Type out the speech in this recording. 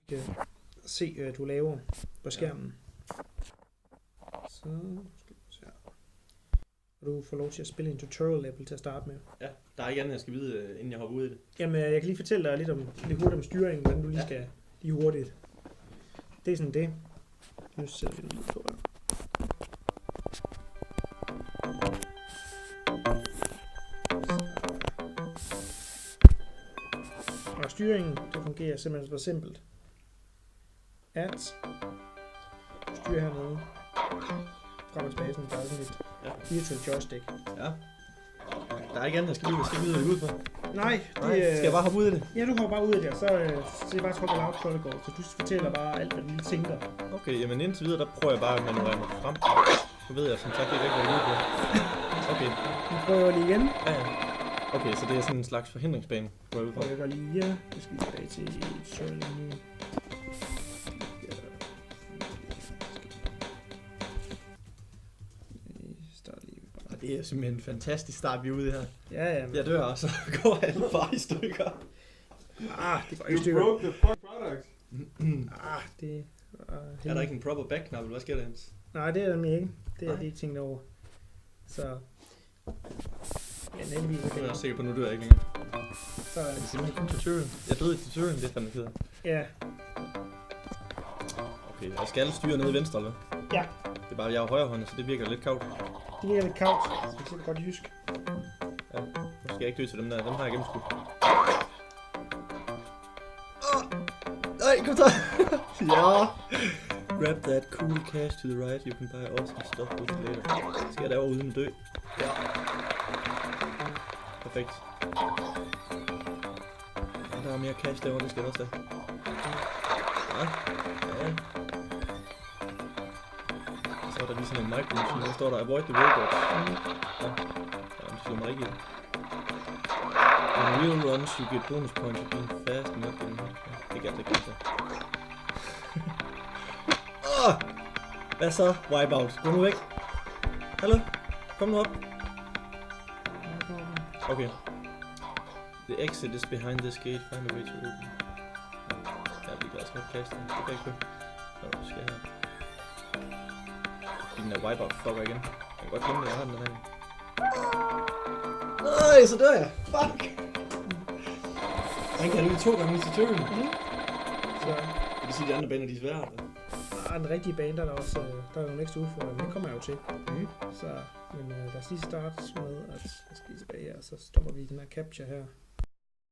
kan se, hvad du laver på skærmen. Så skal vi se. Og du får lov til at spille en tutorial level til at starte med. Ja, der er ikke andet, jeg skal vide, inden jeg hopper ud i det. Jamen, jeg kan lige fortælle dig lidt hurtigt om styringen, hvordan du lige skal lige hurtigt. Det er sådan det. Nu sætter vi det lige på her. Og styringen, det fungerer simpelthen så simpelt. At styre hernede. Frem og tilbage, sådan, der er sådan et virtual joystick. Ja. Der er ikke andet, jeg skal vide, hvad det ud på. Nej, skal jeg bare hoppe ud i det? Ja, du hopper bare ud i det, og så er det bare trykke loud protocol, så du fortæller bare alt, hvad du lige tænker. Okay, jamen indtil videre, der prøver jeg bare at manøvrere mig frem. Så ved jeg som sagt ikke, hvad det er ude på. Okay. Vi prøver lige igen. Ja. Okay, så det er sådan en slags forhindringsbane, går jeg ud på. Og jeg går lige her. Jeg skal lige tilbage til tutorial nu. Det er simpelthen en fantastisk start, vi er ude her. Ja. Jeg dør, og så går alle bare i stykker. Det går i stykker. You broke the product. Det er der ikke en proper back-knap, eller hvad sker der, Hans? Nej, det er der ikke. Det er de ikke tænkt over. Så... Ja, heldigvis okay. Jeg er sikker på, at nu dør jeg ikke længere. Så det er simpelthen kun tutorial. Jeg døde i tutorial, det er fandme ked. Ja. Okay, jeg skal styre nede i venstre, eller? Ja. Det er bare, jeg er højrehåndet, så det virker lidt kavt. Det virker lidt kavt, så det er godt jysk. Ja, nu skal jeg ikke dø til dem der. Dem har jeg gennemskudt. Nej, kom så! Ja! Grab that cool cash to the right. You can buy awesome stuff with it later. Skal jeg derovre uden at dø? Ja. Perfekt. Og der er mere cash derovre, det skal jeg også have. Ja. Så er der lige sådan en micro-machine, der står der avoid the robots. Ja, det slår mig ikke i. In real runs, you get bonus points for being fast and not getting hit. Det kan jeg så. Hvad så? Wipeout. Gå nu væk. Hallo? Kom nu op. Okay. The exit is behind this gate. Find a way to open. Jeg er lige glad for plads. Det kan ikke købe. Så skal jeg her. Den der wipeout fucker igen. Jeg kan godt glemme det, jeg har den her. Nej, så dør jeg. Fuck. Han kan løbe 2 gange i tutorial. Så det vil sige, at de andre baner, de er svære. Den rigtige bane, der er også der er nogle ekstra udfordringer, det kommer jeg jo til. Så, men lad os lige starte med, at jeg skal lige tilbage her, så stopper vi den her capture her.